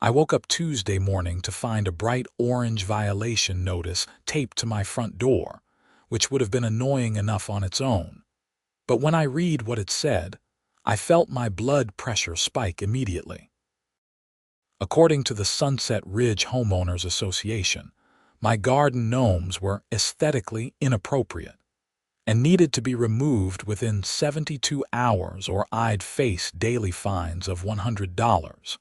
I woke up Tuesday morning to find a bright orange violation notice taped to my front door, which would have been annoying enough on its own. But when I read what it said, I felt my blood pressure spike immediately. According to the Sunset Ridge Homeowners Association, my garden gnomes were aesthetically inappropriate and needed to be removed within 72 hours or I'd face daily fines of $100.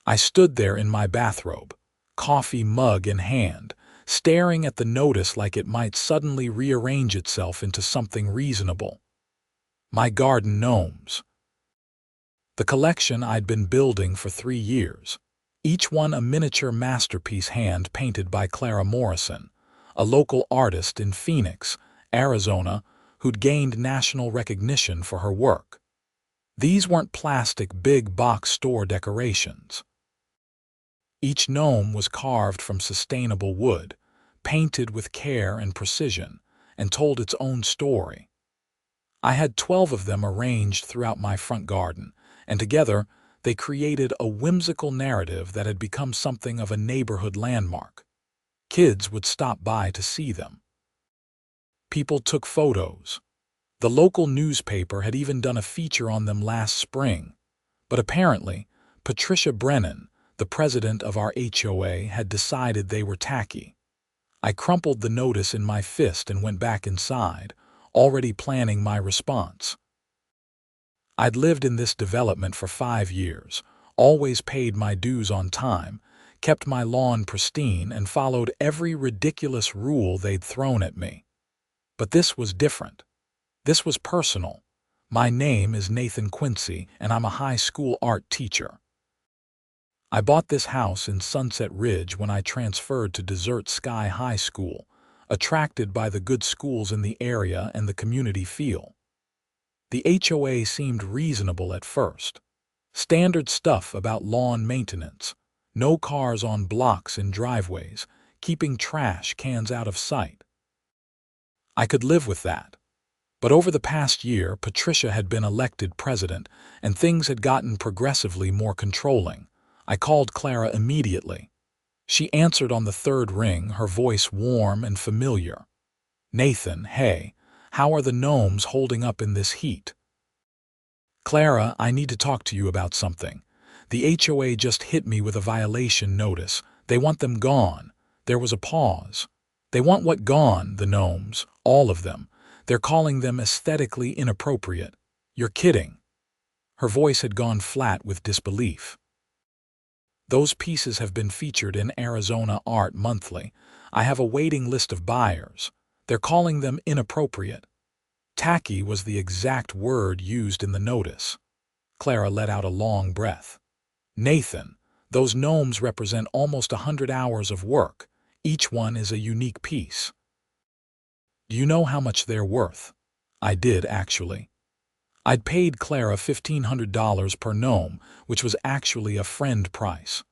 I stood there in my bathrobe, coffee mug in hand, staring at the notice like it might suddenly rearrange itself into something reasonable. My garden gnomes. The collection I'd been building for 3 years, each one a miniature masterpiece hand-painted by Clara Morrison, a local artist in Phoenix, Arizona, who'd gained national recognition for her work. These weren't plastic big box store decorations. Each gnome was carved from sustainable wood, painted with care and precision, and told its own story. I had 12 of them arranged throughout my front garden, and together they created a whimsical narrative that had become something of a neighborhood landmark. Kids would stop by to see them. People took photos. The local newspaper had even done a feature on them last spring, but apparently Patricia Brennan, the president of our HOA, had decided they were tacky. I crumpled the notice in my fist and went back inside, already planning my response. I'd lived in this development for 5 years, always paid my dues on time, kept my lawn pristine, and followed every ridiculous rule they'd thrown at me. But this was different. This was personal. My name is Nathan Quincy, and I'm a high school art teacher. I bought this house in Sunset Ridge when I transferred to Desert Sky High School, attracted by the good schools in the area and the community feel. The HOA seemed reasonable at first. Standard stuff about lawn maintenance, no cars on blocks in driveways, keeping trash cans out of sight. I could live with that. But over the past year, Patricia had been elected president, and things had gotten progressively more controlling. I called Clara immediately. She answered on the third ring, her voice warm and familiar. "Nathan, hey, how are the gnomes holding up in this heat?" "Clara, I need to talk to you about something. The HOA just hit me with a violation notice. They want them gone." There was a pause. "They want what gone?" "The gnomes, all of them. They're calling them aesthetically inappropriate." "You're kidding." Her voice had gone flat with disbelief. "Those pieces have been featured in Arizona Art Monthly. I have a waiting list of buyers. They're calling them inappropriate." Tacky was the exact word used in the notice. Clara let out a long breath. "Nathan, those gnomes represent almost 100 hours of work. Each one is a unique piece." "Do you know how much they're worth?" I did, actually. I'd paid Clara $1,500 per gnome, which was actually a friend price.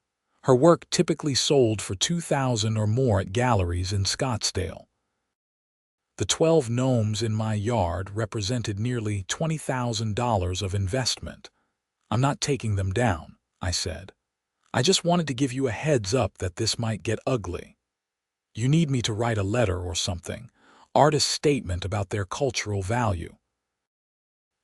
Her work typically sold for $2,000 or more at galleries in Scottsdale. The 12 gnomes in my yard represented nearly $20,000 of investment. "I'm not taking them down," I said. "I just wanted to give you a heads up that this might get ugly. You need me to write a letter or something, artist statement about their cultural value."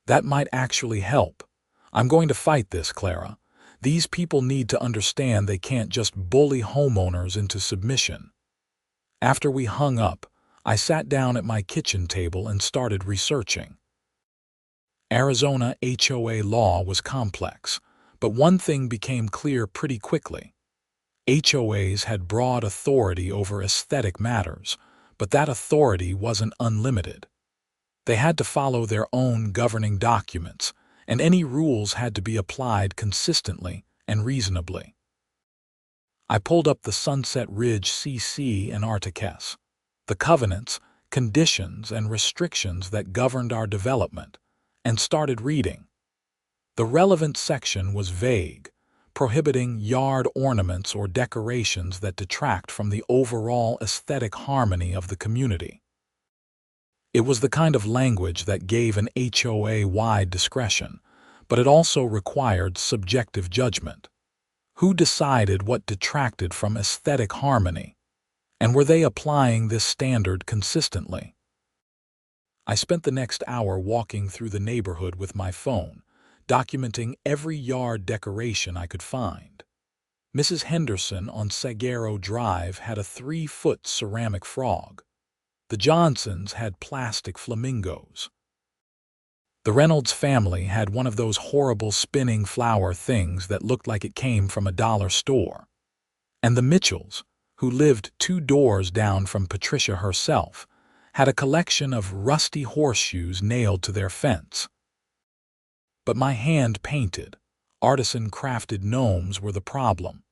"That might actually help. I'm going to fight this, Clara. These people need to understand they can't just bully homeowners into submission." After we hung up, I sat down at my kitchen table and started researching. Arizona HOA law was complex, but one thing became clear pretty quickly. HOAs had broad authority over aesthetic matters, but that authority wasn't unlimited. They had to follow their own governing documents, and any rules had to be applied consistently and reasonably. I pulled up the Sunset Ridge CC and Articus, the covenants, conditions, and restrictions that governed our development, and started reading. The relevant section was vague, prohibiting yard ornaments or decorations that detract from the overall aesthetic harmony of the community. It was the kind of language that gave an HOA wide discretion, but it also required subjective judgment. Who decided what detracted from aesthetic harmony? And were they applying this standard consistently? I spent the next hour walking through the neighborhood with my phone, documenting every yard decoration I could find. Mrs. Henderson on Saguaro Drive had a 3-foot ceramic frog. The Johnsons had plastic flamingos. The Reynolds family had one of those horrible spinning flower things that looked like it came from a dollar store. And the Mitchells, who lived 2 doors down from Patricia herself, had a collection of rusty horseshoes nailed to their fence. But my hand-painted, artisan-crafted gnomes were the problem.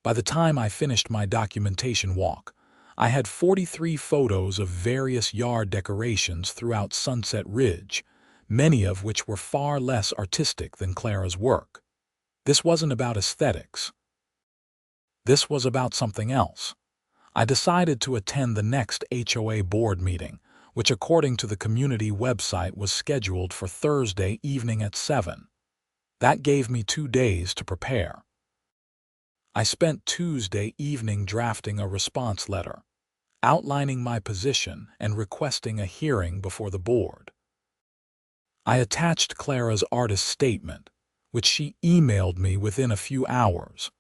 By the time I finished my documentation walk, I had 43 photos of various yard decorations throughout Sunset Ridge, many of which were far less artistic than Clara's work. This wasn't about aesthetics. This was about something else. I decided to attend the next HOA board meeting, which according to the community website was scheduled for Thursday evening at 7. That gave me 2 days to prepare. I spent Tuesday evening drafting a response letter, outlining my position and requesting a hearing before the board. I attached Clara's artist statement, which she emailed me within a few hours,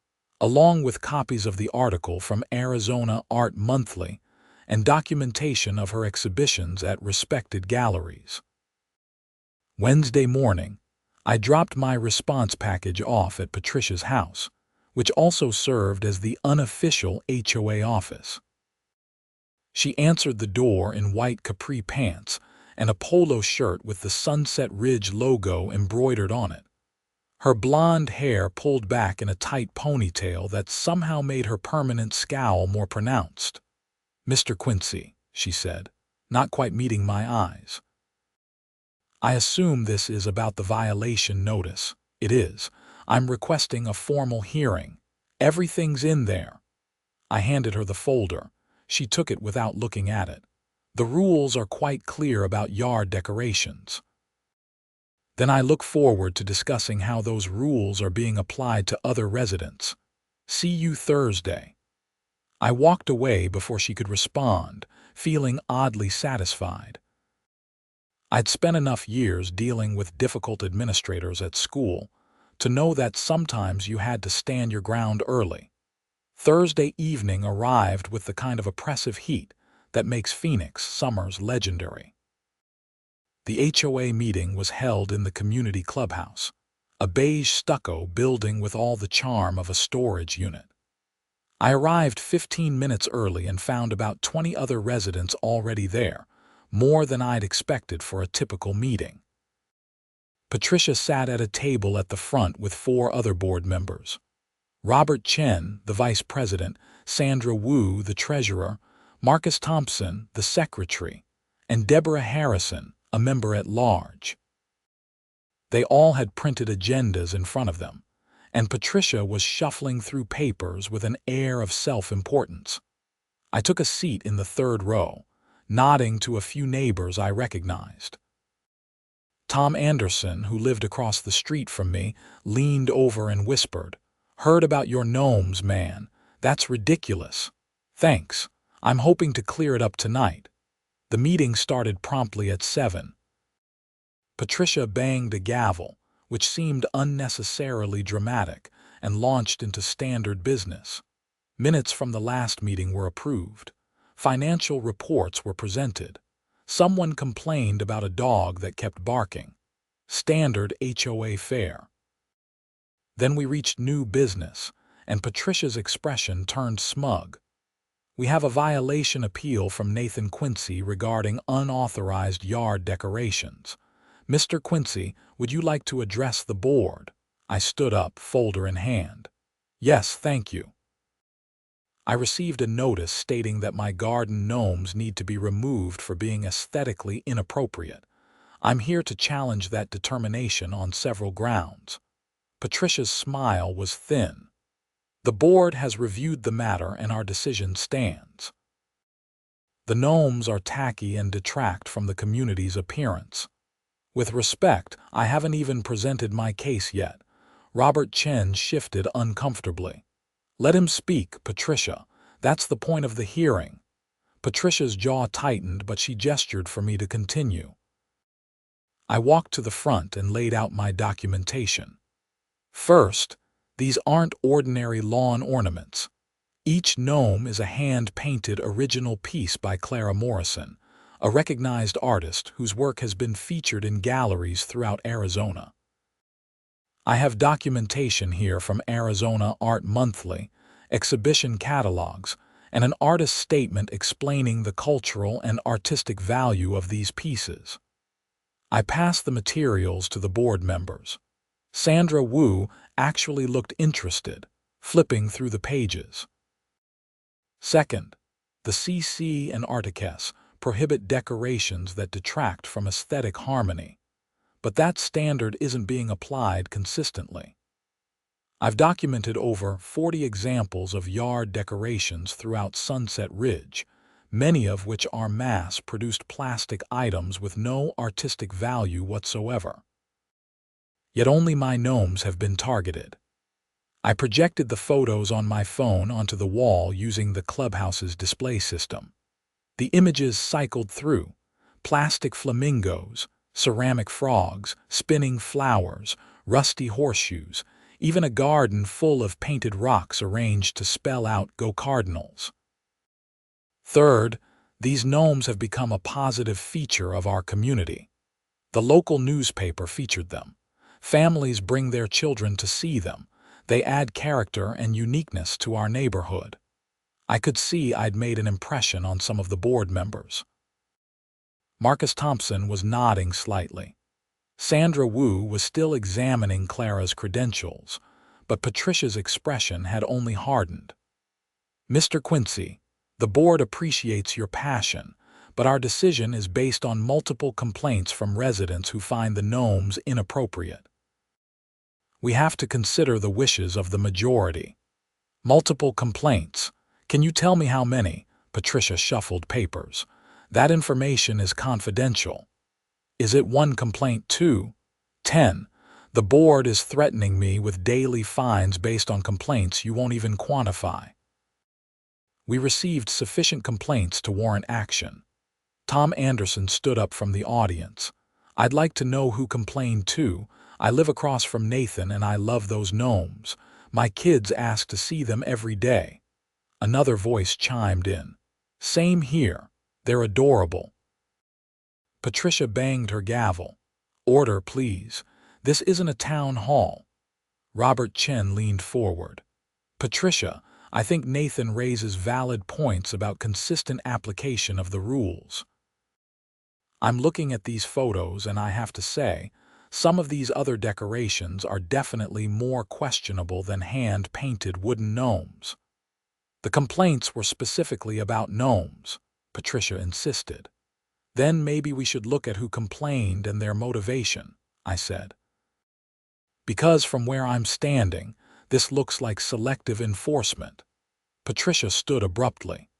along with copies of the article from Arizona Art Monthly and documentation of her exhibitions at respected galleries. Wednesday morning, I dropped my response package off at Patricia's house, which also served as the unofficial HOA office. She answered the door in white capri pants and a polo shirt with the Sunset Ridge logo embroidered on it. Her blonde hair pulled back in a tight ponytail that somehow made her permanent scowl more pronounced. "Mr. Quincy," she said, not quite meeting my eyes. "I assume this is about the violation notice." "It is. I'm requesting a formal hearing. Everything's in there." I handed her the folder. She took it without looking at it. "The rules are quite clear about yard decorations." Then I look forward to discussing how those rules are being applied to other residents. "See you Thursday." I walked away before she could respond, feeling oddly satisfied. I'd spent enough years dealing with difficult administrators at school to know that sometimes you had to stand your ground early. Thursday evening arrived with the kind of oppressive heat that makes Phoenix summers legendary. The HOA meeting was held in the community clubhouse, a beige stucco building with all the charm of a storage unit. I arrived 15 minutes early and found about 20 other residents already there, more than I'd expected for a typical meeting. Patricia sat at a table at the front with 4 other board members. Robert Chen, the vice president, Sandra Wu, the treasurer, Marcus Thompson, the secretary, and Deborah Harrison, a member at large. They all had printed agendas in front of them, and Patricia was shuffling through papers with an air of self-importance. I took a seat in the 3rd row, nodding to a few neighbors I recognized. Tom Anderson, who lived across the street from me, leaned over and whispered, "Heard about your gnomes, man. That's ridiculous." "Thanks. I'm hoping to clear it up tonight." The meeting started promptly at 7. Patricia banged a gavel, which seemed unnecessarily dramatic, and launched into standard business. Minutes from the last meeting were approved. Financial reports were presented. Someone complained about a dog that kept barking. Standard HOA fare. Then we reached new business, and Patricia's expression turned smug. "We have a violation appeal from Nathan Quincy regarding unauthorized yard decorations. Mr. Quincy, would you like to address the board?" I stood up, folder in hand. "Yes, thank you." I received a notice stating that my garden gnomes need to be removed for being aesthetically inappropriate. I'm here to challenge that determination on several grounds. Patricia's smile was thin. "The board has reviewed the matter and our decision stands. The gnomes are tacky and detract from the community's appearance. With respect, I haven't even presented my case yet. Robert Chen shifted uncomfortably. Let him speak, Patricia. That's the point of the hearing. Patricia's jaw tightened, but she gestured for me to continue. I walked to the front and laid out my documentation. First, these aren't ordinary lawn ornaments. Each gnome is a hand-painted original piece by Clara Morrison, a recognized artist whose work has been featured in galleries throughout Arizona. I have documentation here from Arizona Art Monthly, exhibition catalogs, and an artist's statement explaining the cultural and artistic value of these pieces. I passed the materials to the board members. Sandra Wu actually looked interested, flipping through the pages. Second, the CC and Articus prohibit decorations that detract from aesthetic harmony, but that standard isn't being applied consistently. I've documented over 40 examples of yard decorations throughout Sunset Ridge, many of which are mass-produced plastic items with no artistic value whatsoever. Yet only my gnomes have been targeted. I projected the photos on my phone onto the wall using the clubhouse's display system. The images cycled through: plastic flamingos, ceramic frogs, spinning flowers, rusty horseshoes, even a garden full of painted rocks arranged to spell out "Go Cardinals." Third, these gnomes have become a positive feature of our community. The local newspaper featured them. Families bring their children to see them. They add character and uniqueness to our neighborhood. I could see I'd made an impression on some of the board members. Marcus Thompson was nodding slightly. Sandra Wu was still examining Clara's credentials, but Patricia's expression had only hardened. Mr. Quincy, the board appreciates your passion, but our decision is based on multiple complaints from residents who find the gnomes inappropriate. We have to consider the wishes of the majority. Multiple complaints. Can you tell me how many? Patricia shuffled papers. That information is confidential. Is it one complaint, 2? 10. The board is threatening me with daily fines based on complaints you won't even quantify. We received sufficient complaints to warrant action. Tom Anderson stood up from the audience. I'd like to know who complained too. I live across from Nathan and I love those gnomes. My kids ask to see them every day. Another voice chimed in. Same here. They're adorable. Patricia banged her gavel. Order, please. This isn't a town hall. Robert Chen leaned forward. Patricia, I think Nathan raises valid points about consistent application of the rules. I'm looking at these photos and I have to say, some of these other decorations are definitely more questionable than hand-painted wooden gnomes. The complaints were specifically about gnomes, Patricia insisted. Then maybe we should look at who complained and their motivation, I said. Because from where I'm standing, this looks like selective enforcement. Patricia stood abruptly.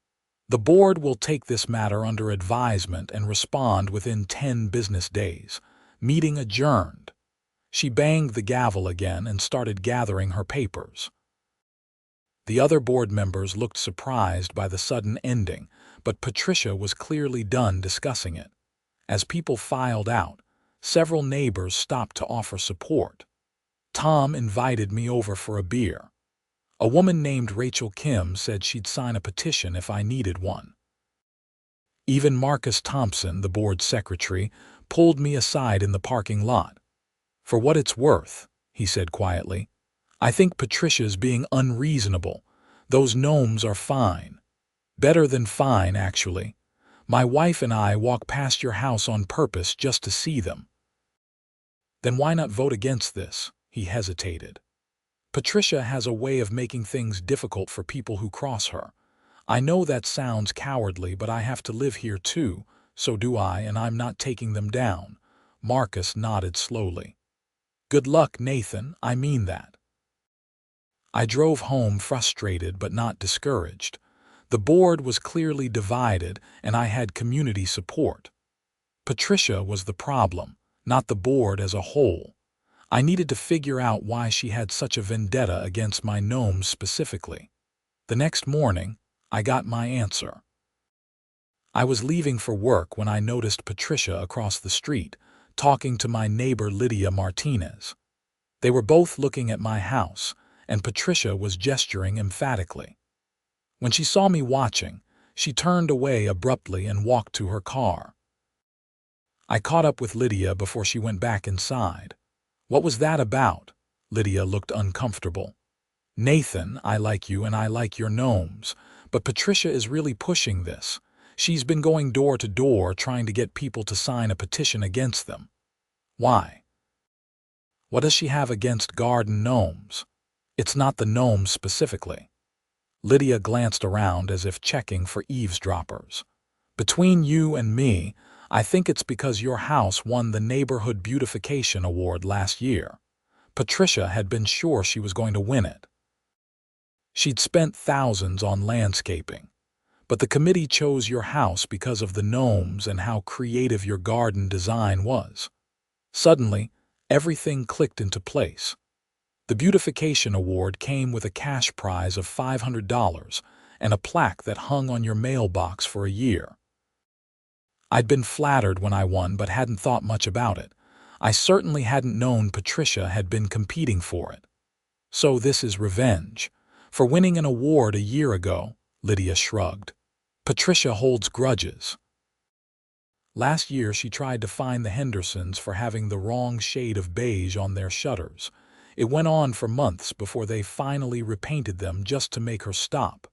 The board will take this matter under advisement and respond within 10 business days. Meeting adjourned. She banged the gavel again and started gathering her papers. The other board members looked surprised by the sudden ending, but Patricia was clearly done discussing it. As people filed out, several neighbors stopped to offer support. Tom invited me over for a beer. A woman named Rachel Kim said she'd sign a petition if I needed one. Even Marcus Thompson, the board secretary, pulled me aside in the parking lot. For what it's worth, he said quietly, I think Patricia's being unreasonable. Those gnomes are fine. Better than fine, actually. My wife and I walk past your house on purpose just to see them. Then why not vote against this? He hesitated. Patricia has a way of making things difficult for people who cross her. I know that sounds cowardly, but I have to live here too, so do I, and I'm not taking them down. Marcus nodded slowly. Good luck, Nathan, I mean that. I drove home frustrated but not discouraged. The board was clearly divided, and I had community support. Patricia was the problem, not the board as a whole. I needed to figure out why she had such a vendetta against my gnomes specifically. The next morning, I got my answer. I was leaving for work when I noticed Patricia across the street, talking to my neighbor Lydia Martinez. They were both looking at my house, and Patricia was gesturing emphatically. When she saw me watching, she turned away abruptly and walked to her car. I caught up with Lydia before she went back inside. "What was that about?" Lydia looked uncomfortable. "Nathan, I like you and I like your gnomes, but Patricia is really pushing this. She's been going door to door trying to get people to sign a petition against them." "Why? What does she have against garden gnomes?" "It's not the gnomes specifically." Lydia glanced around as if checking for eavesdroppers. "Between you and me, I think it's because your house won the Neighborhood Beautification Award last year. Patricia had been sure she was going to win it. She'd spent thousands on landscaping, but the committee chose your house because of the gnomes and how creative your garden design was." Suddenly, everything clicked into place. The Beautification Award came with a cash prize of $500 and a plaque that hung on your mailbox for a year. I'd been flattered when I won but hadn't thought much about it. I certainly hadn't known Patricia had been competing for it. "So this is revenge for winning an award a year ago," Lydia shrugged. "Patricia holds grudges. Last year she tried to fine the Hendersons for having the wrong shade of beige on their shutters. It went on for months before they finally repainted them just to make her stop."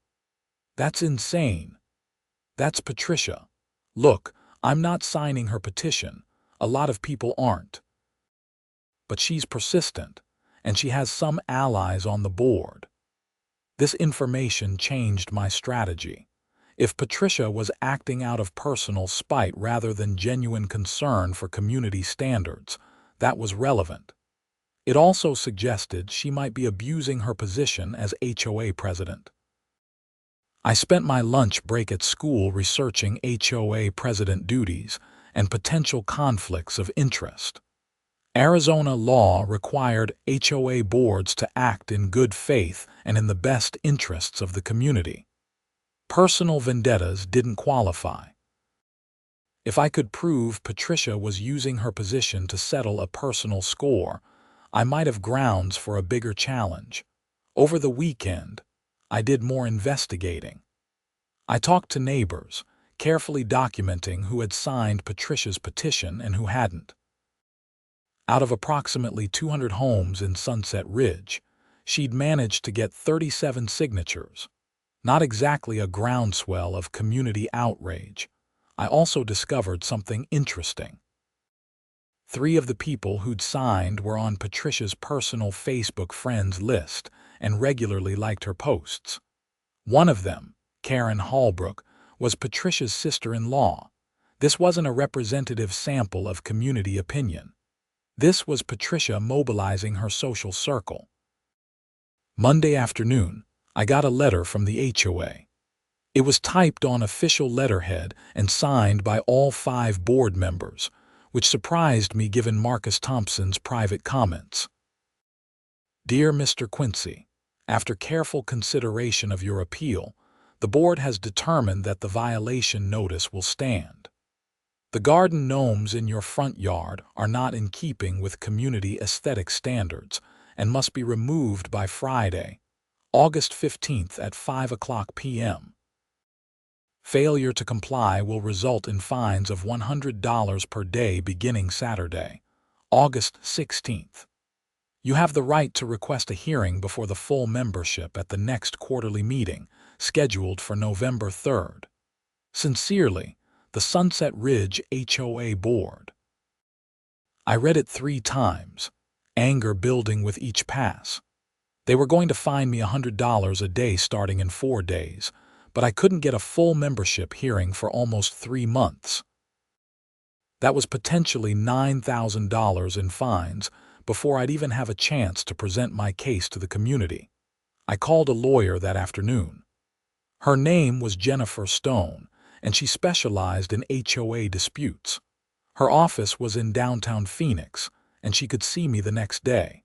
"That's insane. That's Patricia. Look, I'm not signing her petition. A lot of people aren't. But she's persistent, and she has some allies on the board." This information changed my strategy. If Patricia was acting out of personal spite rather than genuine concern for community standards, that was relevant. It also suggested she might be abusing her position as HOA president. I spent my lunch break at school researching HOA president duties and potential conflicts of interest. Arizona law required HOA boards to act in good faith and in the best interests of the community. Personal vendettas didn't qualify. If I could prove Patricia was using her position to settle a personal score, I might have grounds for a bigger challenge. Over the weekend, I did more investigating. I talked to neighbors, carefully documenting who had signed Patricia's petition and who hadn't. Out of approximately 200 homes in Sunset Ridge, she'd managed to get 37 signatures. Not exactly a groundswell of community outrage. I also discovered something interesting. 3 of the people who'd signed were on Patricia's personal Facebook friends list and regularly liked her posts. One of them, Karen Hallbrook, was Patricia's sister-in-law. This wasn't a representative sample of community opinion. This was Patricia mobilizing her social circle. Monday afternoon, I got a letter from the HOA. It was typed on official letterhead and signed by all 5 board members, which surprised me given Marcus Thompson's private comments. "Dear Mr. Quincy, after careful consideration of your appeal, the board has determined that the violation notice will stand. The garden gnomes in your front yard are not in keeping with community aesthetic standards and must be removed by Friday, August 15th at 5:00 p.m. Failure to comply will result in fines of $100 per day beginning Saturday, August 16th. You have the right to request a hearing before the full membership at the next quarterly meeting, scheduled for November 3rd. Sincerely, the Sunset Ridge HOA Board." I read it 3 times, anger building with each pass. They were going to fine me $100 a day starting in 4 days, but I couldn't get a full membership hearing for almost 3 months. That was potentially $9,000 in fines before I'd even have a chance to present my case to the community. I called a lawyer that afternoon. Her name was Jennifer Stone, and she specialized in HOA disputes. Her office was in downtown Phoenix, and she could see me the next day.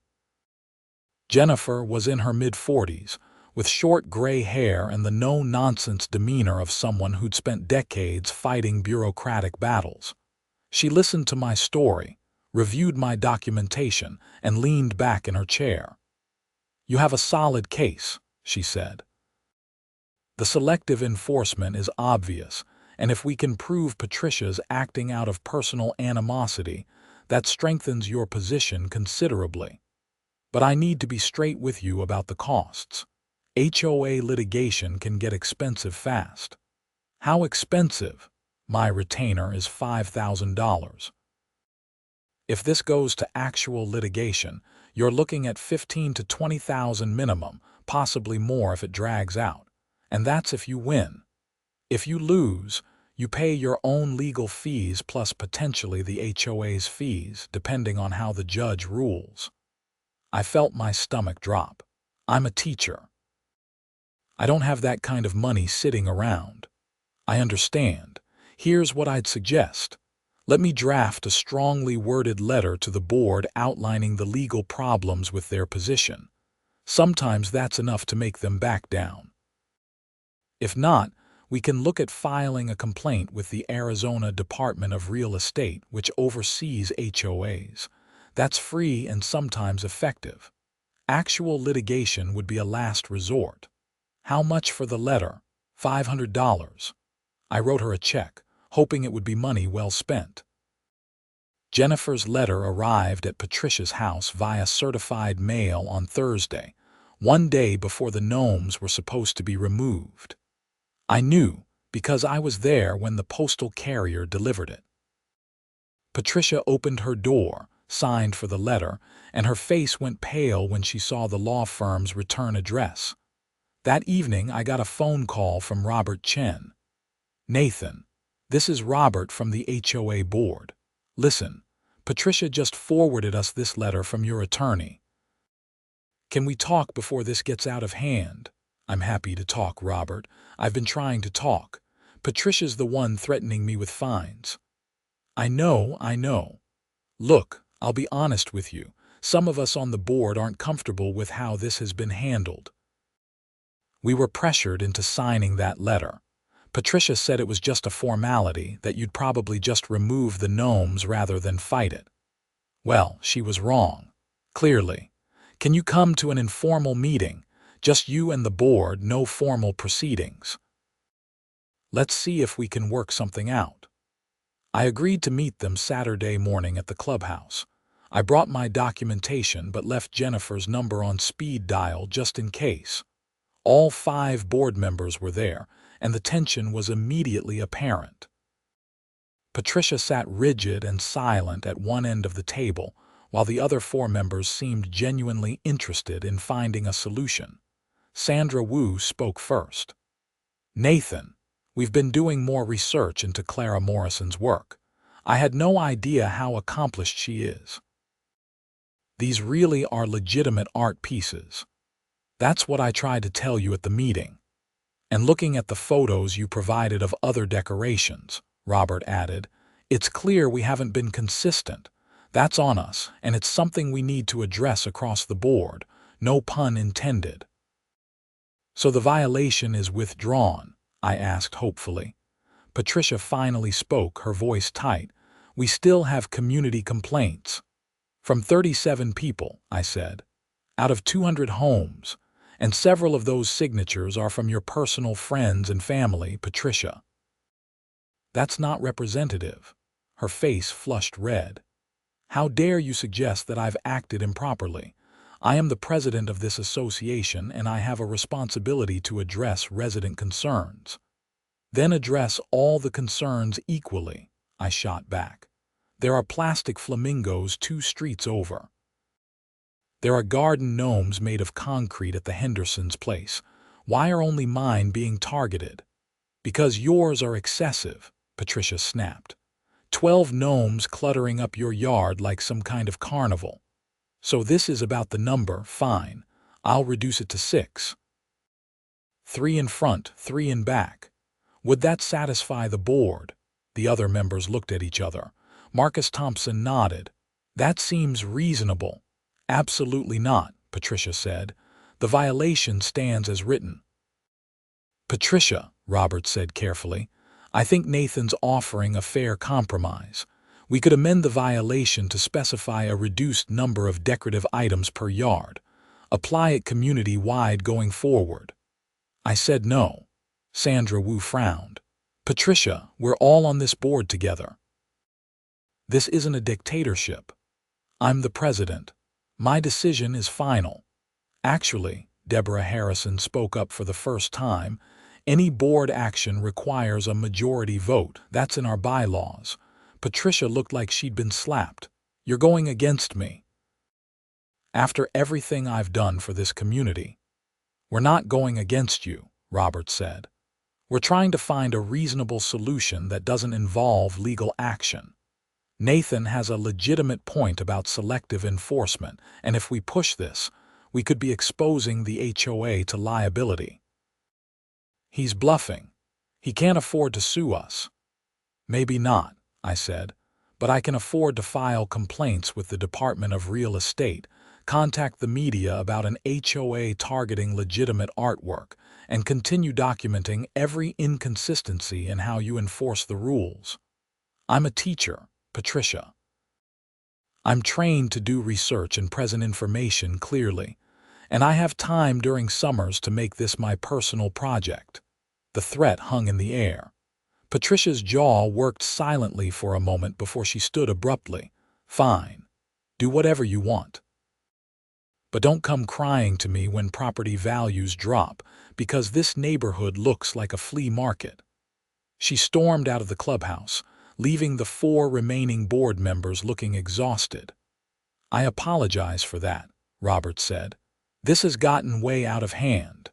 Jennifer was in her mid-40s, with short gray hair and the no-nonsense demeanor of someone who'd spent decades fighting bureaucratic battles. She listened to my story, reviewed my documentation, and leaned back in her chair. "You have a solid case," she said. "The selective enforcement is obvious, and if we can prove Patricia's acting out of personal animosity, that strengthens your position considerably. But I need to be straight with you about the costs. HOA litigation can get expensive fast." "How expensive?" "My retainer is $5,000. If this goes to actual litigation, you're looking at $15,000 to $20,000 minimum, possibly more if it drags out. And that's if you win. If you lose, you pay your own legal fees plus potentially the HOA's fees, depending on how the judge rules." I felt my stomach drop. I'm a teacher. I don't have that kind of money sitting around. "I understand. Here's what I'd suggest. Let me draft a strongly worded letter to the board outlining the legal problems with their position. Sometimes that's enough to make them back down. If not, we can look at filing a complaint with the Arizona Department of Real Estate, which oversees HOAs. That's free and sometimes effective. Actual litigation would be a last resort." "How much for the letter?" $500. I wrote her a check, hoping it would be money well spent. Jennifer's letter arrived at Patricia's house via certified mail on Thursday, one day before the Gnomes were supposed to be removed. I knew because I was there when the postal carrier delivered it. Patricia opened her door, signed for the letter, and her face went pale when she saw the law firm's return address. That evening I got a phone call from Robert Chen. "Nathan, this is Robert from the HOA board. Listen, Patricia just forwarded us this letter from your attorney. Can we talk before this gets out of hand?" "I'm happy to talk, Robert. I've been trying to talk. Patricia's the one threatening me with fines." I know. Look, I'll be honest with you. Some of us on the board aren't comfortable with how this has been handled. We were pressured into signing that letter. Patricia said it was just a formality, that you'd probably just remove the Gnomes rather than fight it. Well, she was wrong. Clearly. Can you come to an informal meeting? Just you and the board, no formal proceedings. Let's see if we can work something out. I agreed to meet them Saturday morning at the clubhouse. I brought my documentation but left Jennifer's number on speed dial just in case. All 5 board members were there, and the tension was immediately apparent. Patricia sat rigid and silent at one end of the table, while the other 4 members seemed genuinely interested in finding a solution. Sandra Wu spoke first. "Nathan, we've been doing more research into Clara Morrison's work. I had no idea how accomplished she is. These really are legitimate art pieces. That's what I tried to tell you at the meeting. And looking at the photos you provided of other decorations," Robert added, "it's clear we haven't been consistent. That's on us, and it's something we need to address across the board, no pun intended." "So the violation is withdrawn?" I asked hopefully. Patricia finally spoke, her voice tight. "We still have community complaints." "From 37 people," I said, "out of 200 homes, and several of those signatures are from your personal friends and family, Patricia." "That's not representative." Her face flushed red. "How dare you suggest that I've acted improperly? I am the president of this association, and I have a responsibility to address resident concerns." "Then address all the concerns equally," I shot back. "There are plastic flamingos 2 streets over. There are garden gnomes made of concrete at the Hendersons' place. Why are only mine being targeted?" "Because yours are excessive," Patricia snapped. 12 gnomes cluttering up your yard like some kind of carnival. "So this is about the number, fine. I'll reduce it to 6. 3 in front, 3 in back. Would that satisfy the board?" The other members looked at each other. Marcus Thompson nodded. That seems reasonable. Absolutely not, Patricia said. The violation stands as written. Patricia, Robert said carefully, I think Nathan's offering a fair compromise. We could amend the violation to specify a reduced number of decorative items per yard. Apply it community-wide going forward. I said no. Sandra Wu frowned. Patricia, we're all on this board together. This isn't a dictatorship. I'm the president. My decision is final. Actually, Deborah Harrison spoke up for the first time, any board action requires a majority vote. That's in our bylaws. Patricia looked like she'd been slapped. You're going against me. After everything I've done for this community. We're not going against you, Robert said. We're trying to find a reasonable solution that doesn't involve legal action. Nathan has a legitimate point about selective enforcement, and if we push this, we could be exposing the HOA to liability. He's bluffing. He can't afford to sue us. Maybe not, I said, but I can afford to file complaints with the Department of Real Estate, contact the media about an HOA targeting legitimate artwork, and continue documenting every inconsistency in how you enforce the rules. I'm a teacher, Patricia. I'm trained to do research and present information clearly, and I have time during summers to make this my personal project. The threat hung in the air. Patricia's jaw worked silently for a moment before she stood abruptly. Fine. Do whatever you want. But don't come crying to me when property values drop, because this neighborhood looks like a flea market. She stormed out of the clubhouse, leaving the 4 remaining board members looking exhausted. I apologize for that, Robert said. This has gotten way out of hand.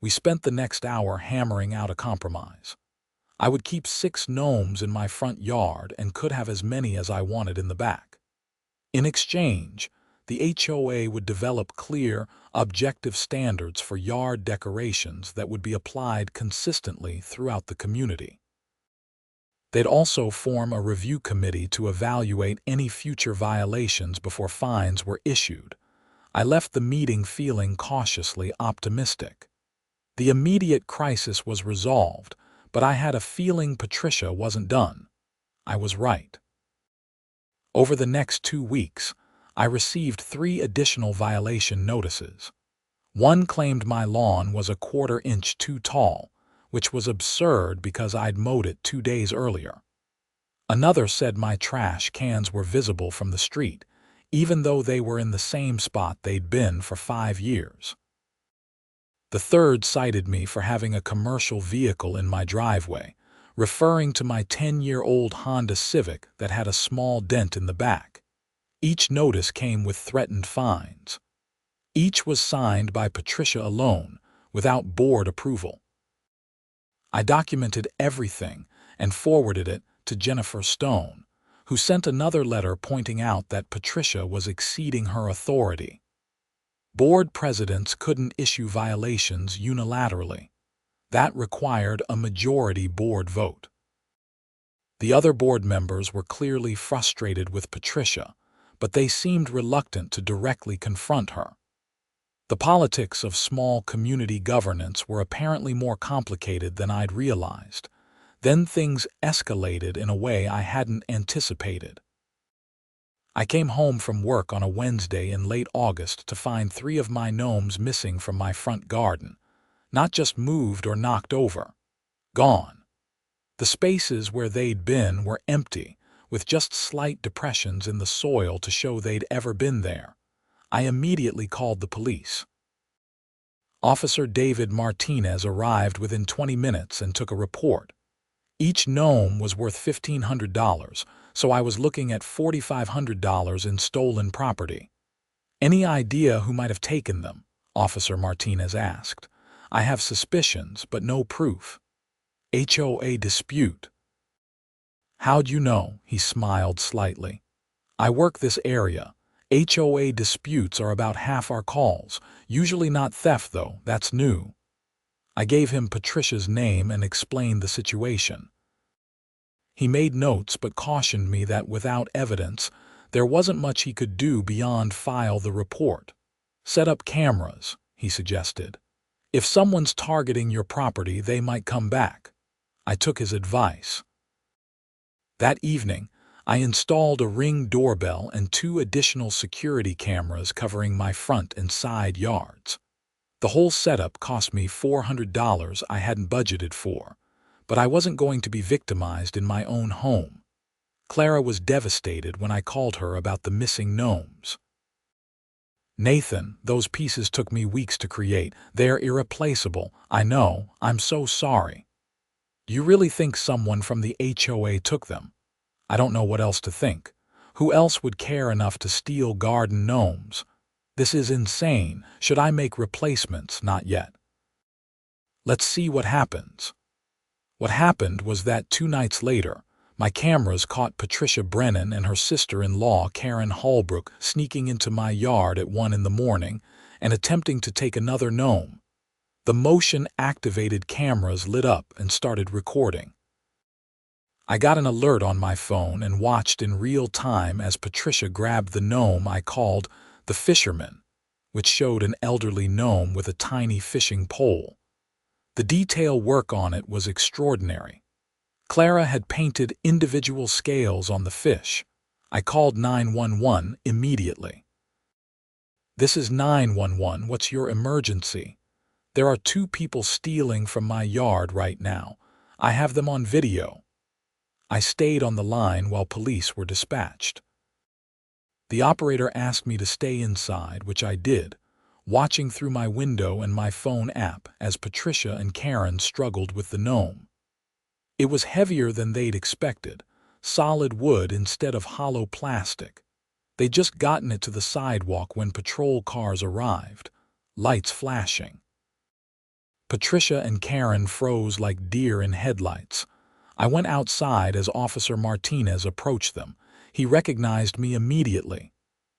We spent the next hour hammering out a compromise. I would keep 6 gnomes in my front yard and could have as many as I wanted in the back. In exchange, the HOA would develop clear, objective standards for yard decorations that would be applied consistently throughout the community. They'd also form a review committee to evaluate any future violations before fines were issued. I left the meeting feeling cautiously optimistic. The immediate crisis was resolved, but I had a feeling Patricia wasn't done. I was right. Over the next 2 weeks, I received 3 additional violation notices. One claimed my lawn was a 1/4 inch too tall, which was absurd because I'd mowed it 2 days earlier. Another said my trash cans were visible from the street, even though they were in the same spot they'd been for 5 years. The third cited me for having a commercial vehicle in my driveway, referring to my 10-year-old Honda Civic that had a small dent in the back. Each notice came with threatened fines. Each was signed by Patricia alone, without board approval. I documented everything and forwarded it to Jennifer Stone, who sent another letter pointing out that Patricia was exceeding her authority. Board presidents couldn't issue violations unilaterally. That required a majority board vote. The other board members were clearly frustrated with Patricia, but they seemed reluctant to directly confront her. The politics of small community governance were apparently more complicated than I'd realized. Then things escalated in a way I hadn't anticipated. I came home from work on a Wednesday in late August to find 3 of my gnomes missing from my front garden. Not just moved or knocked over. Gone. The spaces where they'd been were empty, with just slight depressions in the soil to show they'd ever been there. I immediately called the police. Officer David Martinez arrived within 20 minutes and took a report. Each gnome was worth $1,500, so I was looking at $4,500 in stolen property. Any idea who might have taken them? Officer Martinez asked. I have suspicions, but no proof. HOA dispute. How'd you know? He smiled slightly. I work this area. HOA disputes are about half our calls. Usually not theft, though. That's new. I gave him Patricia's name and explained the situation. He made notes but cautioned me that without evidence, There wasn't much he could do beyond file the report. Set up cameras, he suggested. If someone's targeting your property, they might come back. I took his advice. That evening, I installed a Ring doorbell and 2 additional security cameras covering my front and side yards. The whole setup cost me $400 I hadn't budgeted for, but I wasn't going to be victimized in my own home. Clara was devastated when I called her about the missing gnomes. "Nathan, those pieces took me weeks to create. They're irreplaceable. I know. I'm so sorry." "You really think someone from the HOA took them?" "I don't know what else to think. Who else would care enough to steal garden gnomes? This is insane. Should I make replacements? Not yet. Let's see what happens." What happened was that 2 nights later, my cameras caught Patricia Brennan and her sister-in-law Karen Holbrook sneaking into my yard at 1 in the morning and attempting to take another gnome. The motion-activated cameras lit up and started recording. I got an alert on my phone and watched in real time as Patricia grabbed the gnome I called the fisherman, which showed an elderly gnome with a tiny fishing pole. The detail work on it was extraordinary. Clara had painted individual scales on the fish. I called 911 immediately. "This is 911. What's your emergency?" "There are 2 people stealing from my yard right now. I have them on video." I stayed on the line while police were dispatched. The operator asked me to stay inside, which I did, watching through my window and my phone app as Patricia and Karen struggled with the gnome. It was heavier than they'd expected, solid wood instead of hollow plastic. They'd just gotten it to the sidewalk when patrol cars arrived, lights flashing. Patricia and Karen froze like deer in headlights. I went outside as Officer Martinez approached them. He recognized me immediately.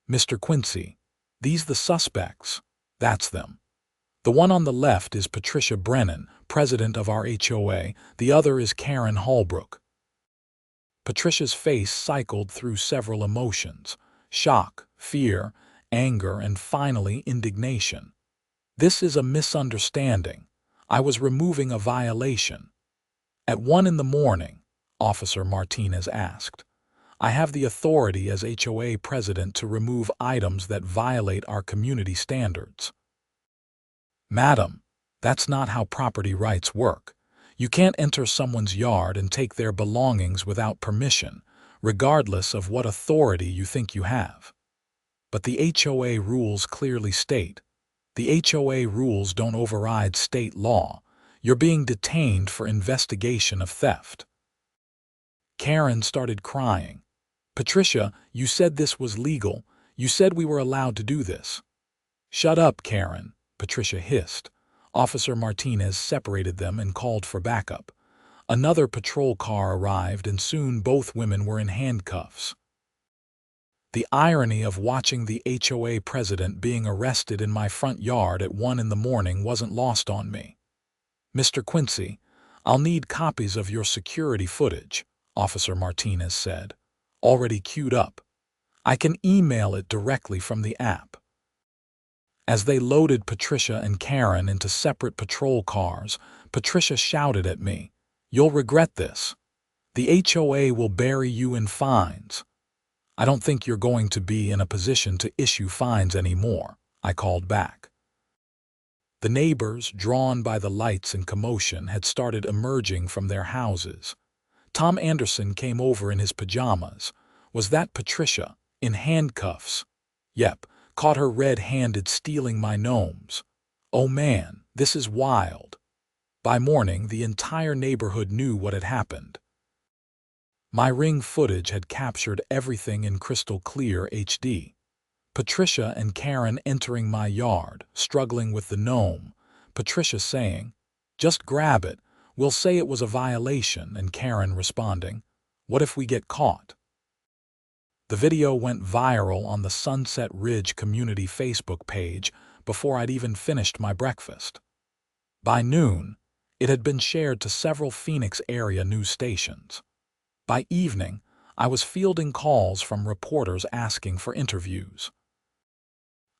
"Mr. Quincy, these the suspects." "That's them. The one on the left is Patricia Brennan, president of our HOA. The other is Karen Holbrook." Patricia's face cycled through several emotions: shock, fear, anger, and finally indignation. "This is a misunderstanding. I was removing a violation." "At 1 in the morning, Officer Martinez asked. "I have the authority as HOA president to remove items that violate our community standards." "Madam, that's not how property rights work. You can't enter someone's yard and take their belongings without permission, regardless of what authority you think you have." "But the HOA rules clearly state." "The HOA rules don't override state law. You're being detained for investigation of theft." Karen started crying. "Patricia, you said this was legal. You said we were allowed to do this." "Shut up, Karen," Patricia hissed. Officer Martinez separated them and called for backup. Another patrol car arrived and soon both women were in handcuffs. The irony of watching the HOA president being arrested in my front yard at 1 in the morning wasn't lost on me. "Mr. Quincy, I'll need copies of your security footage," Officer Martinez said, already queued up. "I can email it directly from the app." As they loaded Patricia and Karen into separate patrol cars, Patricia shouted at me, "You'll regret this. The HOA will bury you in fines." "I don't think you're going to be in a position to issue fines anymore," I called back. The neighbors, drawn by the lights and commotion, had started emerging from their houses. Tom Anderson came over in his pajamas. Was that Patricia, in handcuffs? Yep, caught her red-handed stealing my gnomes. Oh man, this is wild. By morning, the entire neighborhood knew what had happened. My Ring footage had captured everything in crystal clear HD. Patricia and Karen entering my yard, struggling with the gnome. Patricia saying, "Just grab it. We'll say it was a violation," and Karen responding, "What if we get caught?" The video went viral on the Sunset Ridge community Facebook page before I'd even finished my breakfast. By noon, it had been shared to several Phoenix area news stations. By evening, I was fielding calls from reporters asking for interviews.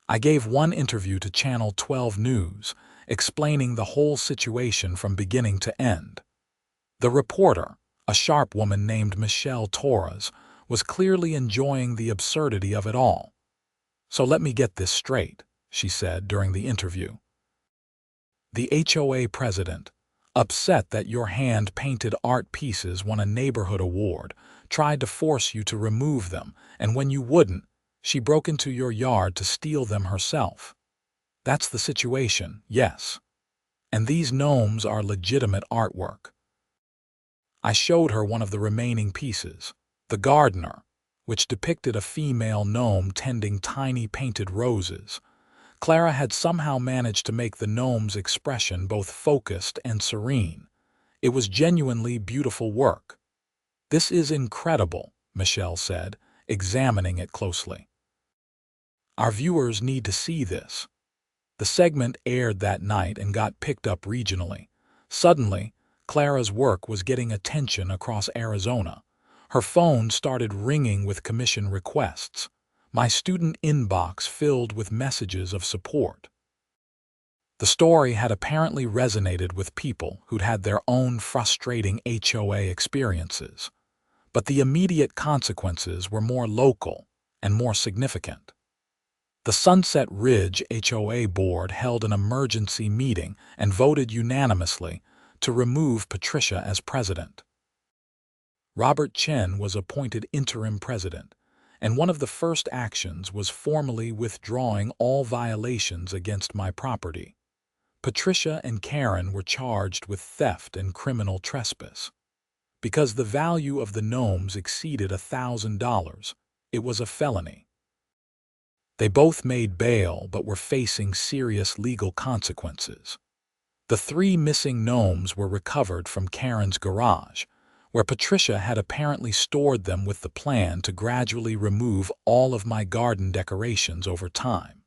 I gave one interview to Channel 12 News, explaining the whole situation from beginning to end. The reporter, a sharp woman named Michelle Torres, was clearly enjoying the absurdity of it all. "So let me get this straight," she said during the interview. "The HOA president, upset that your hand-painted art pieces won a neighborhood award, tried to force you to remove them, and when you wouldn't, she broke into your yard to steal them herself. That's the situation, yes. And these gnomes are legitimate artwork." I showed her one of the remaining pieces, The Gardener, which depicted a female gnome tending tiny painted roses. Clara had somehow managed to make the gnome's expression both focused and serene. It was genuinely beautiful work. "This is incredible," Michelle said, examining it closely. "Our viewers need to see this." The segment aired that night and got picked up regionally. Suddenly, Clara's work was getting attention across Arizona. Her phone started ringing with commission requests. My student inbox filled with messages of support. The story had apparently resonated with people who'd had their own frustrating HOA experiences. But the immediate consequences were more local and more significant. The Sunset Ridge HOA board held an emergency meeting and voted unanimously to remove Patricia as president. Robert Chen was appointed interim president, and one of the first actions was formally withdrawing all violations against my property. Patricia and Karen were charged with theft and criminal trespass. Because the value of the gnomes exceeded $1,000, it was a felony. They both made bail but were facing serious legal consequences. The 3 missing gnomes were recovered from Karen's garage, where Patricia had apparently stored them with the plan to gradually remove all of my garden decorations over time.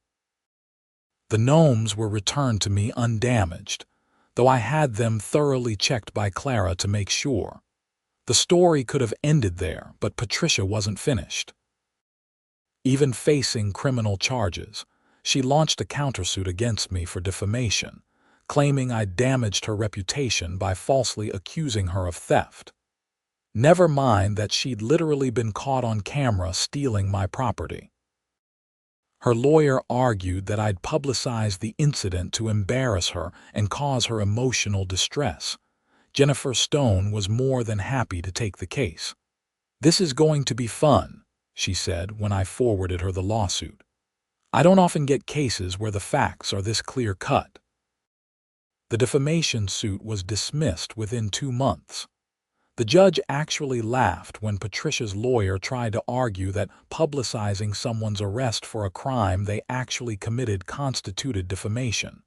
The gnomes were returned to me undamaged, though I had them thoroughly checked by Clara to make sure. The story could have ended there, but Patricia wasn't finished. Even facing criminal charges, she launched a countersuit against me for defamation, claiming I damaged her reputation by falsely accusing her of theft. Never mind that she'd literally been caught on camera stealing my property. Her lawyer argued that I'd publicized the incident to embarrass her and cause her emotional distress. Jennifer Stone was more than happy to take the case. "This is going to be fun," she said when I forwarded her the lawsuit. "I don't often get cases where the facts are this clear-cut." The defamation suit was dismissed within 2 months. The judge actually laughed when Patricia's lawyer tried to argue that publicizing someone's arrest for a crime they actually committed constituted defamation.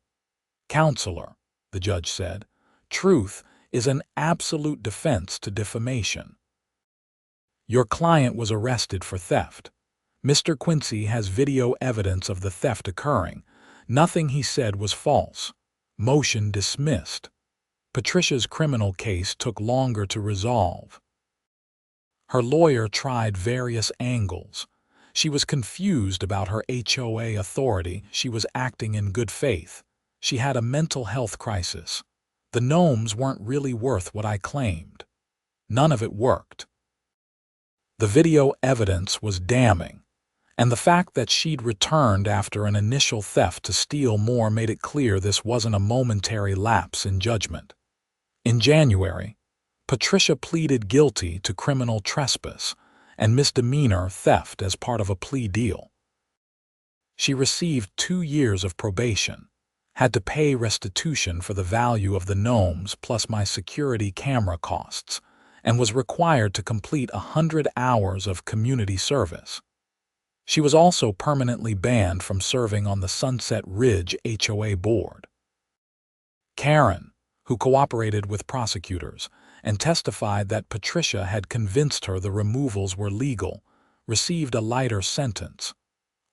"Counselor," the judge said, "truth is an absolute defense to defamation. Your client was arrested for theft. Mr. Quincy has video evidence of the theft occurring. Nothing he said was false. Motion dismissed." Patricia's criminal case took longer to resolve. Her lawyer tried various angles. She was confused about her HOA authority. She was acting in good faith. She had a mental health crisis. The gnomes weren't really worth what I claimed. None of it worked. The video evidence was damning, and the fact that she'd returned after an initial theft to steal more made it clear this wasn't a momentary lapse in judgment. In January, Patricia pleaded guilty to criminal trespass and misdemeanor theft as part of a plea deal. She received 2 years of probation, had to pay restitution for the value of the gnomes plus my security camera costs, and was required to complete 100 hours of community service. She was also permanently banned from serving on the Sunset Ridge HOA board. Karen, who cooperated with prosecutors and testified that Patricia had convinced her the removals were legal, received a lighter sentence: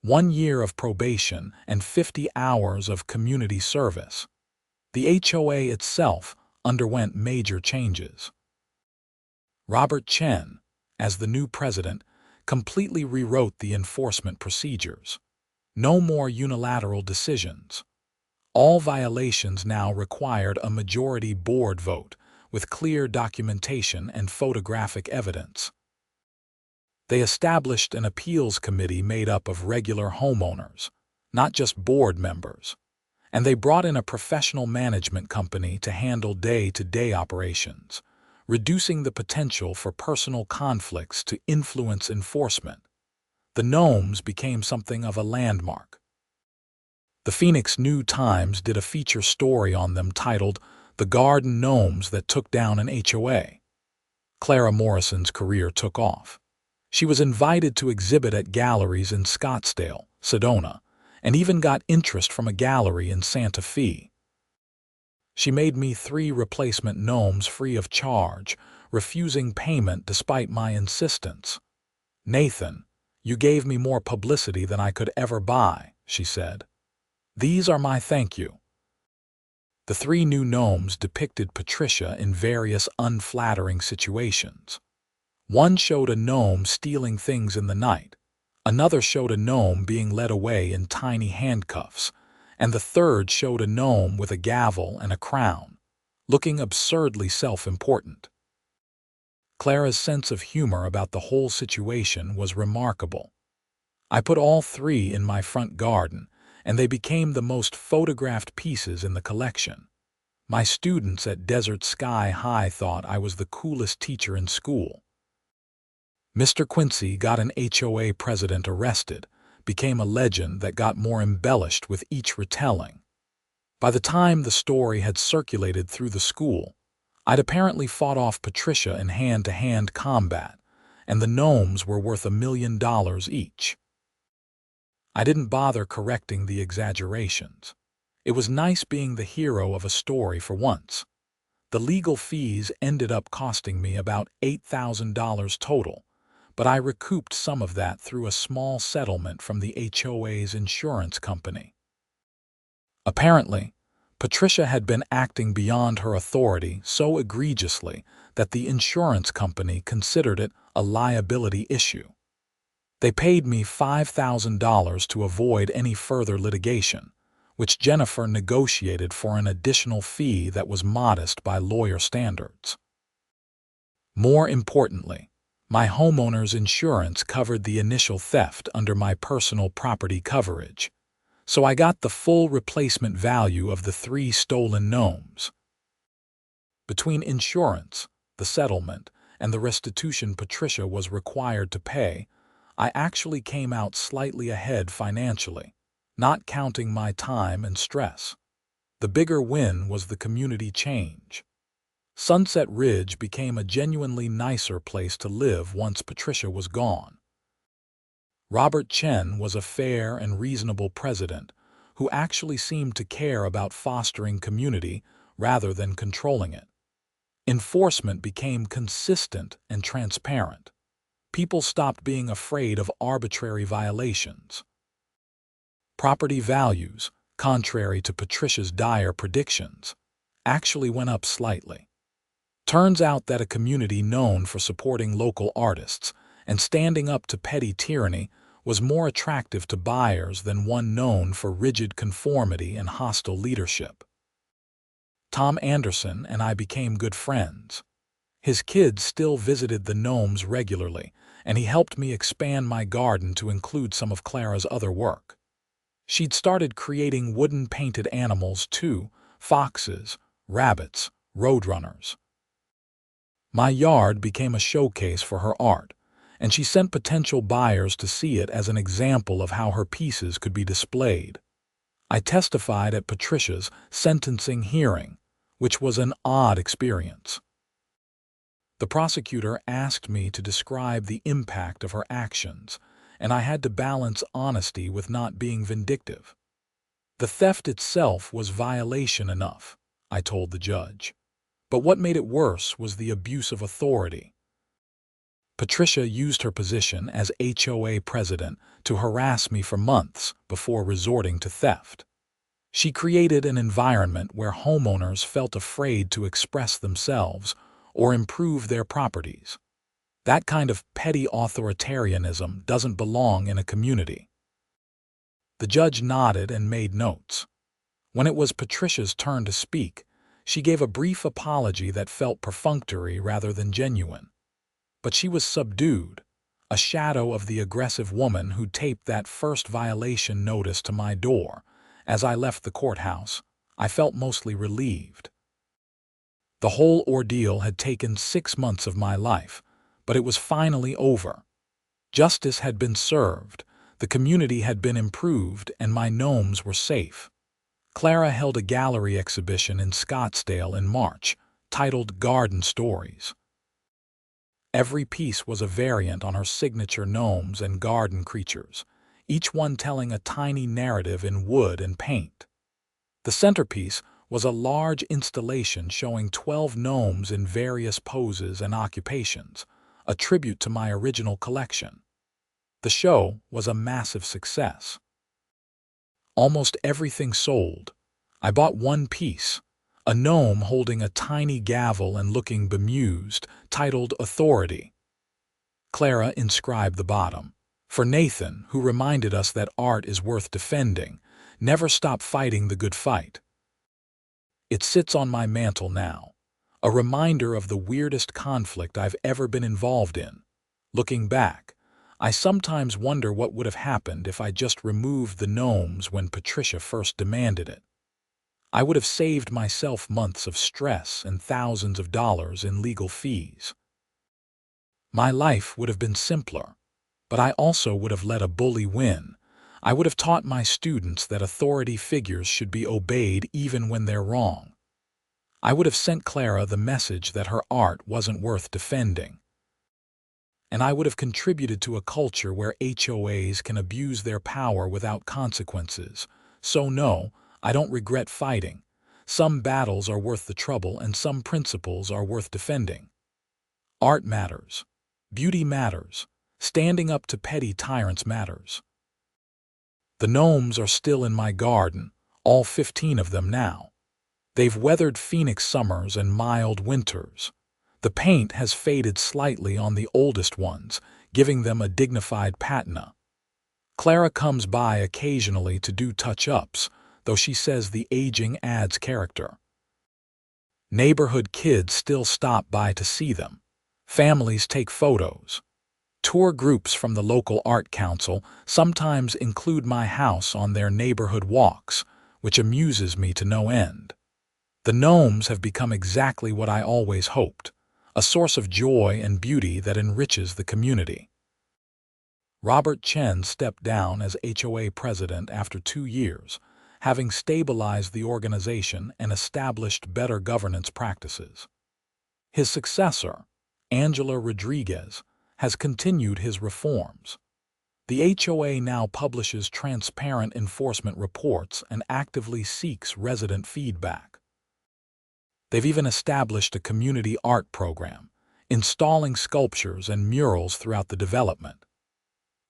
1 year of probation and 50 hours of community service. The HOA itself underwent major changes. Robert Chen, as the new president, completely rewrote the enforcement procedures. No more unilateral decisions. All violations now required a majority board vote with clear documentation and photographic evidence. They established an appeals committee made up of regular homeowners, not just board members, and they brought in a professional management company to handle day-to-day operations, reducing the potential for personal conflicts to influence enforcement. The Gnomes became something of a landmark. The Phoenix New-Times did a feature story on them titled "The Garden Gnomes That Took Down an HOA." Clara Morrison's career took off. She was invited to exhibit at galleries in Scottsdale, Sedona, and even got interest from a gallery in Santa Fe. She made me 3 replacement gnomes free of charge, refusing payment despite my insistence. "Nathan, you gave me more publicity than I could ever buy," she said. "These are my thank you." The 3 new gnomes depicted Patricia in various unflattering situations. One showed a gnome stealing things in the night, another showed a gnome being led away in tiny handcuffs, and the third showed a gnome with a gavel and a crown, looking absurdly self-important. Clara's sense of humor about the whole situation was remarkable. I put all 3 in my front garden, and they became the most photographed pieces in the collection. My students at Desert Sky High thought I was the coolest teacher in school. Mr. Quincy got an HOA president arrested, became a legend that got more embellished with each retelling. By the time the story had circulated through the school, I'd apparently fought off Patricia in hand-to-hand combat, and the gnomes were worth $1 million each. I didn't bother correcting the exaggerations. It was nice being the hero of a story for once. The legal fees ended up costing me about $8,000 total, but I recouped some of that through a small settlement from the HOA's insurance company. Apparently, Patricia had been acting beyond her authority so egregiously that the insurance company considered it a liability issue. They paid me $5,000 to avoid any further litigation, which Jennifer negotiated for an additional fee that was modest by lawyer standards. More importantly, my homeowner's insurance covered the initial theft under my personal property coverage, so I got the full replacement value of the 3 stolen gnomes. Between insurance, the settlement, and the restitution Patricia was required to pay, I actually came out slightly ahead financially, not counting my time and stress. The bigger win was the community change. Sunset Ridge became a genuinely nicer place to live once Patricia was gone. Robert Chen was a fair and reasonable president who actually seemed to care about fostering community rather than controlling it. Enforcement became consistent and transparent. People stopped being afraid of arbitrary violations. Property values, contrary to Patricia's dire predictions, actually went up slightly. Turns out that a community known for supporting local artists and standing up to petty tyranny was more attractive to buyers than one known for rigid conformity and hostile leadership. Tom Anderson and I became good friends. His kids still visited the gnomes regularly, and he helped me expand my garden to include some of Clara's other work. She'd started creating wooden painted animals too, foxes, rabbits, roadrunners. My yard became a showcase for her art, and she sent potential buyers to see it as an example of how her pieces could be displayed. I testified at Patricia's sentencing hearing, which was an odd experience. The prosecutor asked me to describe the impact of her actions, and I had to balance honesty with not being vindictive. The theft itself was violation enough, I told the judge. But what made it worse was the abuse of authority. Patricia used her position as HOA president to harass me for months before resorting to theft. She created an environment where homeowners felt afraid to express themselves or improve their properties. That kind of petty authoritarianism doesn't belong in a community. The judge nodded and made notes. When it was Patricia's turn to speak, she gave a brief apology that felt perfunctory rather than genuine. But she was subdued, a shadow of the aggressive woman who taped that first violation notice to my door. As I left the courthouse, I felt mostly relieved. The whole ordeal had taken 6 months of my life, but it was finally over. Justice had been served, the community had been improved, and my gnomes were safe. Clara held a gallery exhibition in Scottsdale in March, titled Garden Stories. Every piece was a variant on her signature gnomes and garden creatures, each one telling a tiny narrative in wood and paint. The centerpiece was a large installation showing 12 gnomes in various poses and occupations, a tribute to my original collection. The show was a massive success. Almost everything sold. I bought one piece, a gnome holding a tiny gavel and looking bemused, titled Authority. Clara inscribed the bottom. For Nathan, who reminded us that art is worth defending, never stop fighting the good fight. It sits on my mantle now, a reminder of the weirdest conflict I've ever been involved in. Looking back, I sometimes wonder what would have happened if I just removed the gnomes when Patricia first demanded it. I would have saved myself months of stress and thousands of dollars in legal fees. My life would have been simpler, but I also would have let a bully win. I would have taught my students that authority figures should be obeyed even when they're wrong. I would have sent Clara the message that her art wasn't worth defending. And I would have contributed to a culture where HOAs can abuse their power without consequences. So no, I don't regret fighting. Some battles are worth the trouble and some principles are worth defending. Art matters. Beauty matters. Standing up to petty tyrants matters. The gnomes are still in my garden, all 15 of them now. They've weathered Phoenix summers and mild winters. The paint has faded slightly on the oldest ones, giving them a dignified patina. Clara comes by occasionally to do touch-ups, though she says the aging adds character. Neighborhood kids still stop by to see them. Families take photos. Tour groups from the local art council sometimes include my house on their neighborhood walks, which amuses me to no end. The gnomes have become exactly what I always hoped, a source of joy and beauty that enriches the community. Robert Chen stepped down as HOA president after 2 years, having stabilized the organization and established better governance practices. His successor, Angela Rodriguez, has continued his reforms. The HOA now publishes transparent enforcement reports and actively seeks resident feedback. They've even established a community art program, installing sculptures and murals throughout the development.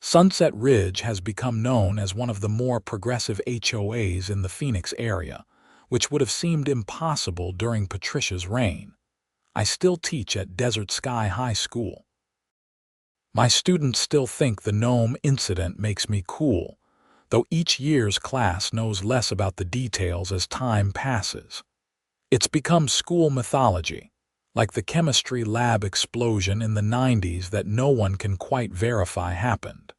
Sunset Ridge has become known as one of the more progressive HOAs in the Phoenix area, which would have seemed impossible during Patricia's reign. I still teach at Desert Sky High School. My students still think the gnome incident makes me cool, though each year's class knows less about the details as time passes. It's become school mythology, like the chemistry lab explosion in the 90s that no one can quite verify happened.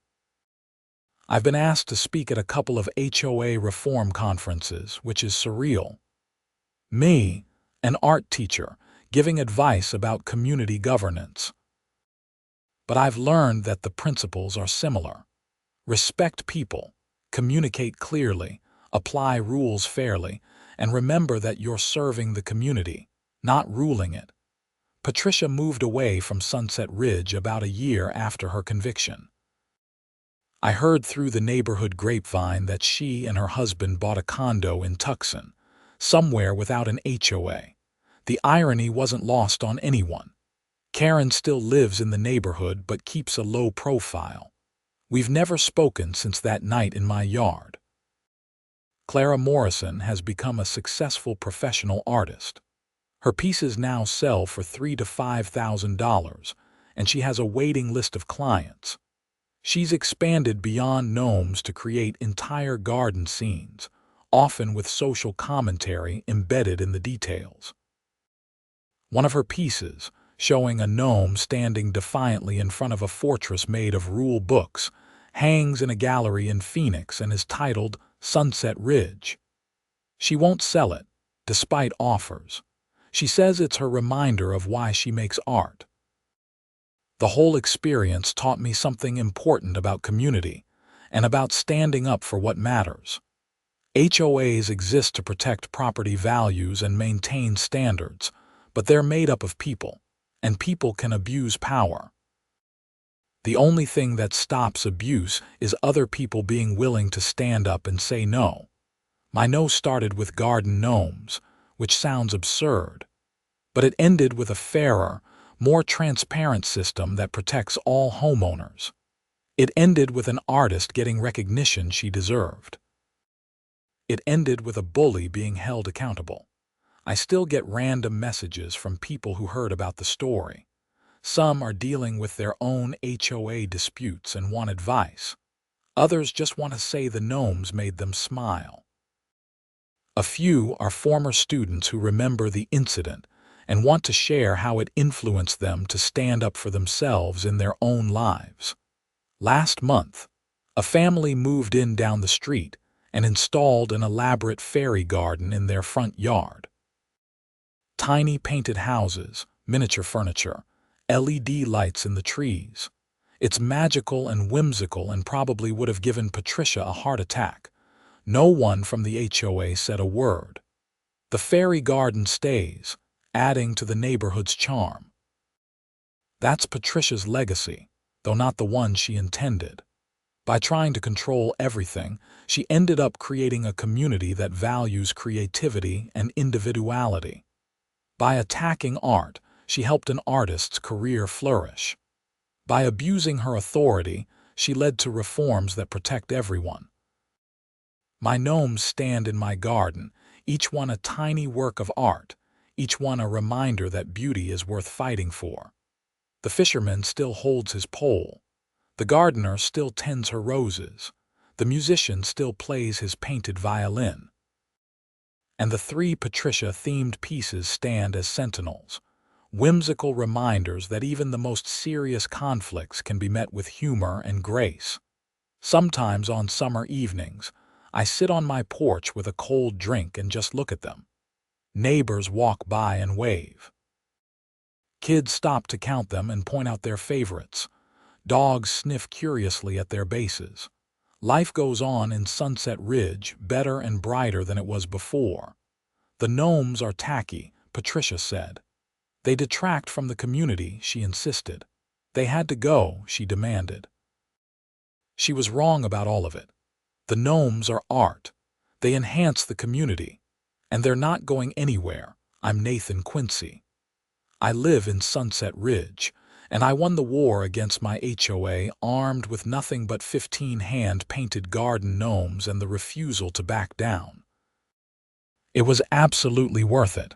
I've been asked to speak at a couple of HOA reform conferences, which is surreal. Me, an art teacher, giving advice about community governance. But I've learned that the principles are similar. Respect people, communicate clearly, apply rules fairly, and remember that you're serving the community, not ruling it. Patricia moved away from Sunset Ridge about a year after her conviction. I heard through the neighborhood grapevine that she and her husband bought a condo in Tucson, somewhere without an HOA. The irony wasn't lost on anyone. Karen still lives in the neighborhood but keeps a low profile. We've never spoken since that night in my yard. Clara Morrison has become a successful professional artist. Her pieces now sell for $3,000 to $5,000, and she has a waiting list of clients. She's expanded beyond gnomes to create entire garden scenes, often with social commentary embedded in the details. One of her pieces, showing a gnome standing defiantly in front of a fortress made of rule books, hangs in a gallery in Phoenix and is titled Sunset Ridge. She won't sell it, despite offers. She says it's her reminder of why she makes art. The whole experience taught me something important about community and about standing up for what matters. HOAs exist to protect property values and maintain standards, but they're made up of people, and people can abuse power. The only thing that stops abuse is other people being willing to stand up and say no. My no started with garden gnomes, which sounds absurd, but it ended with a fairer, more transparent system that protects all homeowners. It ended with an artist getting recognition she deserved. It ended with a bully being held accountable. I still get random messages from people who heard about the story. Some are dealing with their own HOA disputes and want advice. Others just want to say the gnomes made them smile. A few are former students who remember the incident and want to share how it influenced them to stand up for themselves in their own lives. Last month, a family moved in down the street and installed an elaborate fairy garden in their front yard. Tiny painted houses, miniature furniture, LED lights in the trees. It's magical and whimsical and probably would have given Patricia a heart attack. No one from the HOA said a word. The fairy garden stays, adding to the neighborhood's charm. That's Patricia's legacy, though not the one she intended. By trying to control everything, she ended up creating a community that values creativity and individuality. By attacking art, she helped an artist's career flourish. By abusing her authority, she led to reforms that protect everyone. My gnomes stand in my garden, each one a tiny work of art, each one a reminder that beauty is worth fighting for. The fisherman still holds his pole. The gardener still tends her roses. The musician still plays his painted violin. And the 3 Patricia-themed pieces stand as sentinels, whimsical reminders that even the most serious conflicts can be met with humor and grace. Sometimes on summer evenings, I sit on my porch with a cold drink and just look at them. Neighbors walk by and wave. Kids stop to count them and point out their favorites. Dogs sniff curiously at their bases. Life goes on in Sunset Ridge, better and brighter than it was before. The gnomes are tacky, Patricia said. They detract from the community, she insisted. They had to go, she demanded. She was wrong about all of it. The gnomes are art. They enhance the community. And they're not going anywhere. I'm Nathan Quincy. I live in Sunset Ridge, and I won the war against my HOA armed with nothing but 15 hand-painted garden gnomes and the refusal to back down. It was absolutely worth it.